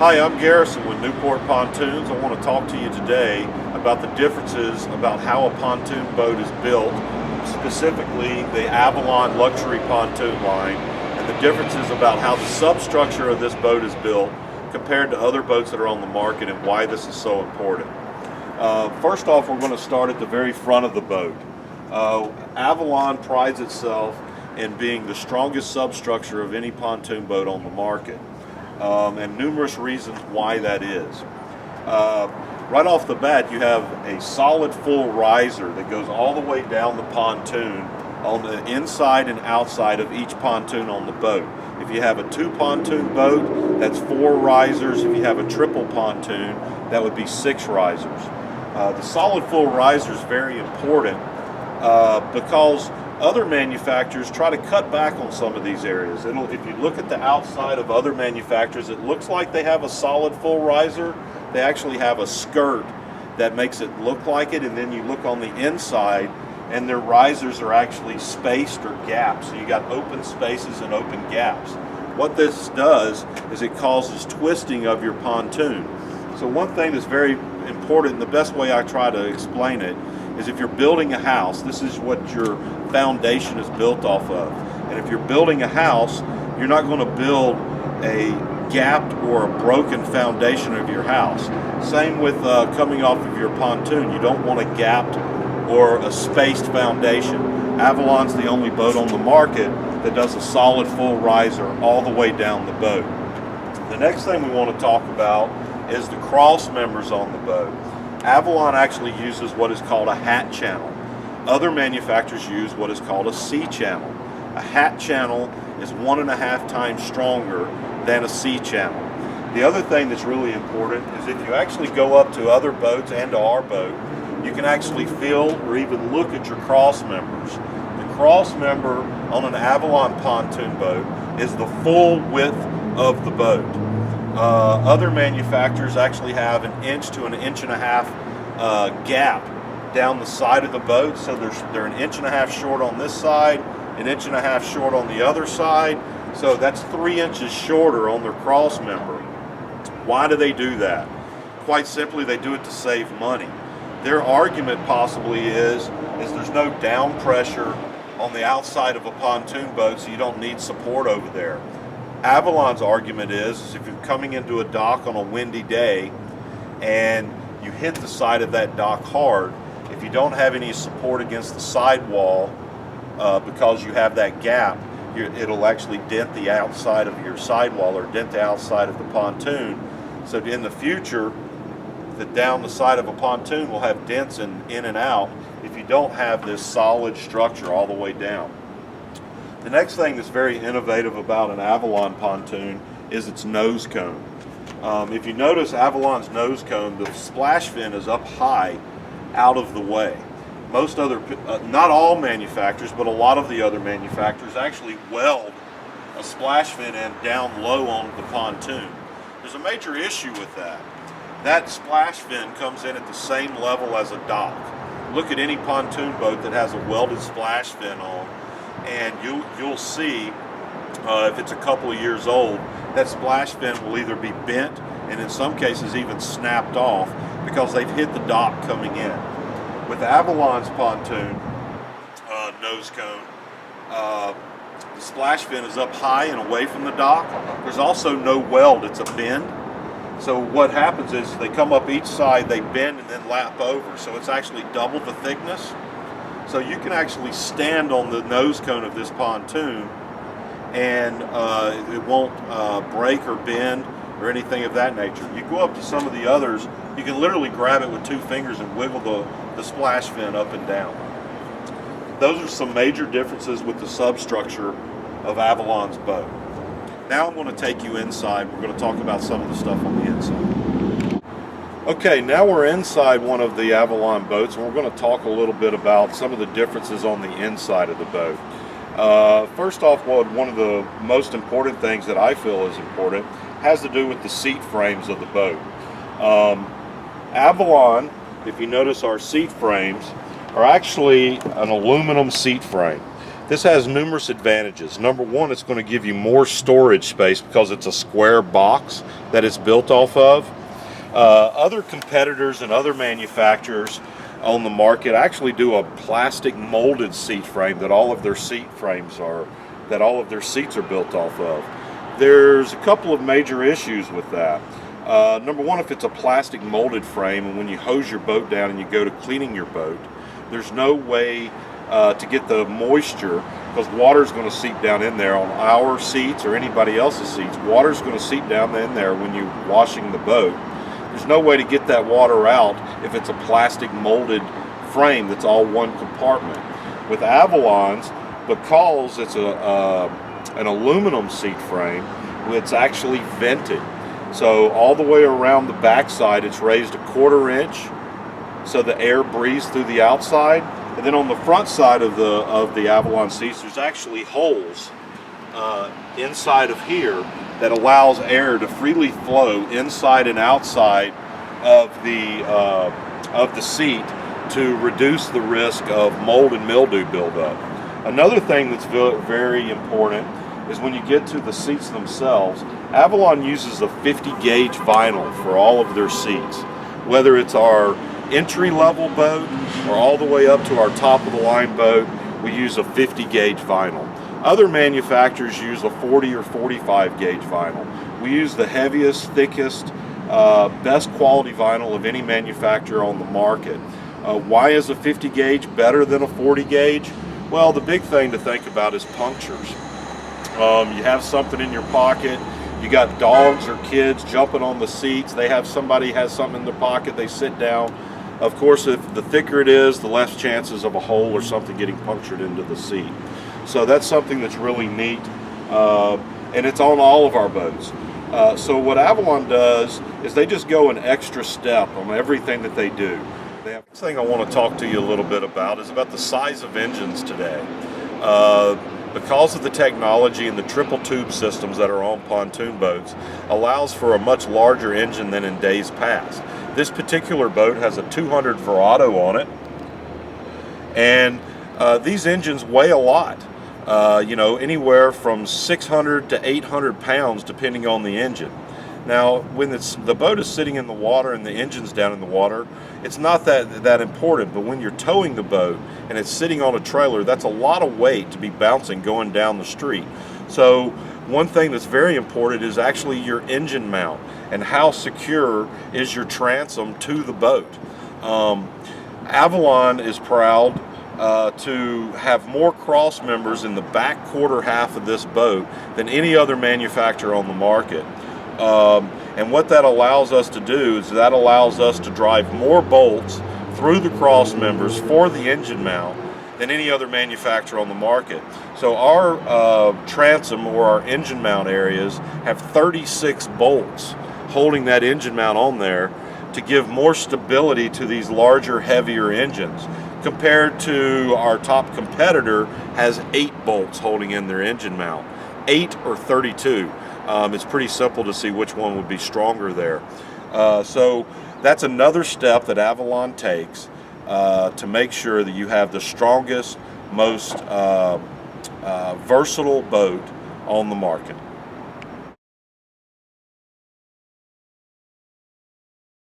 Hi, I'm Garrison with Newport Pontoons. I want to talk to you today about the differences about how a pontoon boat is built, specifically the Avalon luxury pontoon line, and the differences about how the substructure of this boat is built compared to other boats that are on the market and why this is so important. First off, we're going to start at the very front of the boat. Avalon prides itself in being the strongest substructure of any pontoon boat on the market. And numerous reasons why that is. Right off the bat, you have a solid full riser that goes all the way down the pontoon on the inside and outside of each pontoon on the boat. If you have a 2-pontoon boat, that's 4 risers. If you have a triple pontoon, that would be 6 risers. The solid full riser is very important because other manufacturers try to cut back on some of these areas. If you look at the outside of other manufacturers, it looks like they have a solid full riser. They actually have a skirt that makes it look like it, and then you look on the inside and their risers are actually spaced or gaps. So you got open spaces and open gaps. What this does is it causes twisting of your pontoon. So one thing that's very important, and the best way I try to explain it, is if you're building a house, this is what your foundation is built off of. And if you're building a house, you're not going to build a gapped or a broken foundation of your house. Same with coming off of your pontoon. You don't want a gapped or a spaced foundation. Avalon's the only boat on the market that does a solid full riser all the way down the boat. The next thing we want to talk about is the cross members on the boat. Avalon actually uses what is called a hat channel. Other manufacturers use what is called a C channel. A hat channel is 1.5 times stronger than a C channel. The other thing that's really important is if you actually go up to other boats and to our boat, you can actually feel or even look at your cross members. The cross member on an Avalon pontoon boat is the full width of the boat. Other manufacturers actually have 1 inch to 1.5 inch gap down the side of the boat, so they're 1.5 inches short on this side, 1.5 inches short on the other side, so that's 3 inches shorter on their cross member. Why do they do that? Quite simply, they do it to save money. Their argument possibly is there's no down pressure on the outside of a pontoon boat, so you don't need support over there. Avalon's argument is if you're coming into a dock on a windy day and you hit the side of that dock hard, if you don't have any support against the sidewall because you have that gap, it'll actually dent the outside of your sidewall or dent the outside of the pontoon. So in the future, down the side of a pontoon will have dents in and out if you don't have this solid structure all the way down. The next thing that's very innovative about an Avalon pontoon is its nose cone. If you notice Avalon's nose cone, the splash fin is up high out of the way. Most other, not all manufacturers, but a lot of the other manufacturers actually weld a splash fin in down low on the pontoon. There's a major issue with that. That splash fin comes in at the same level as a dock. Look at any pontoon boat that has a welded splash fin on, and you'll see if it's a couple of years old, that splash fin will either be bent and in some cases even snapped off because they've hit the dock coming in. With Avalon's pontoon nose cone, the splash fin is up high and away from the dock. There's also no weld, it's a bend. So what happens is they come up each side, they bend and then lap over. So it's actually double the thickness. So you can actually stand on the nose cone of this pontoon and it won't break or bend or anything of that nature. You go up to some of the others, you can literally grab it with 2 fingers and wiggle the splash fin up and down. Those are some major differences with the substructure of Avalon's boat. Now I'm going to take you inside. We're going to talk about some of the stuff on the inside. Okay, now we're inside one of the Avalon boats, and we're going to talk a little bit about some of the differences on the inside of the boat. First off, one of the most important things that I feel is important has to do with the seat frames of the boat. Avalon, if you notice our seat frames, are actually an aluminum seat frame. This has numerous advantages. Number one, it's going to give you more storage space because it's a square box that it's built off of. Other competitors and other manufacturers on the market actually do a plastic molded seat frame that all of their seats are built off of. There's a couple of major issues with that. Number one, if it's a plastic molded frame and when you hose your boat down and you go to cleaning your boat, there's no way to get the moisture, because water's going to seep down in there on our seats or anybody else's seats. Water's going to seep down in there when you're washing the boat. There's no way to get that water out if it's a plastic molded frame that's all one compartment. With Avalon's, because it's an aluminum seat frame, it's actually vented. So all the way around the backside, it's raised 1/4 inch so the air breathes through the outside. And then on the front side of the Avalon seats, there's actually holes inside of here that allows air to freely flow inside and outside of the seat to reduce the risk of mold and mildew buildup. Another thing that's very important is when you get to the seats themselves, Avalon uses a 50 gauge vinyl for all of their seats, whether it's our entry-level boat or all the way up to our top-of-the-line boat. We use a 50 gauge vinyl. Other manufacturers use a 40 or 45 gauge vinyl. We use the heaviest, thickest, best quality vinyl of any manufacturer on the market. Why is a 50 gauge better than a 40 gauge? Well, the big thing to think about is punctures. You have something in your pocket, you got dogs or kids jumping on the seats, somebody has something in their pocket, they sit down. Of course, if the thicker it is, the less chances of a hole or something getting punctured into the seat. So that's something that's really neat, and it's on all of our boats. So what Avalon does is they just go an extra step on everything that they do. The next thing I want to talk to you a little bit about is about the size of engines today. Because of the technology and the triple tube systems that are on pontoon boats, allows for a much larger engine than in days past. This particular boat has a 200 Verado on it, and these engines weigh a lot. Anywhere from 600 to 800 pounds depending on the engine. Now, when the boat is sitting in the water and the engine's down in the water, it's not that important, but when you're towing the boat and it's sitting on a trailer, that's a lot of weight to be bouncing going down the street. So one thing that's very important is actually your engine mount and how secure is your transom to the boat. Avalon is proud to have more cross members in the back quarter half of this boat than any other manufacturer on the market. And what that allows us to do is that allows us to drive more bolts through the cross members for the engine mount than any other manufacturer on the market. So our transom or our engine mount areas have 36 bolts holding that engine mount on there to give more stability to these larger, heavier engines, compared to our top competitor has 8 bolts holding in their engine mount, 8 or 32. It's pretty simple to see which one would be stronger there. So that's another step that Avalon takes to make sure that you have the strongest, most versatile boat on the market.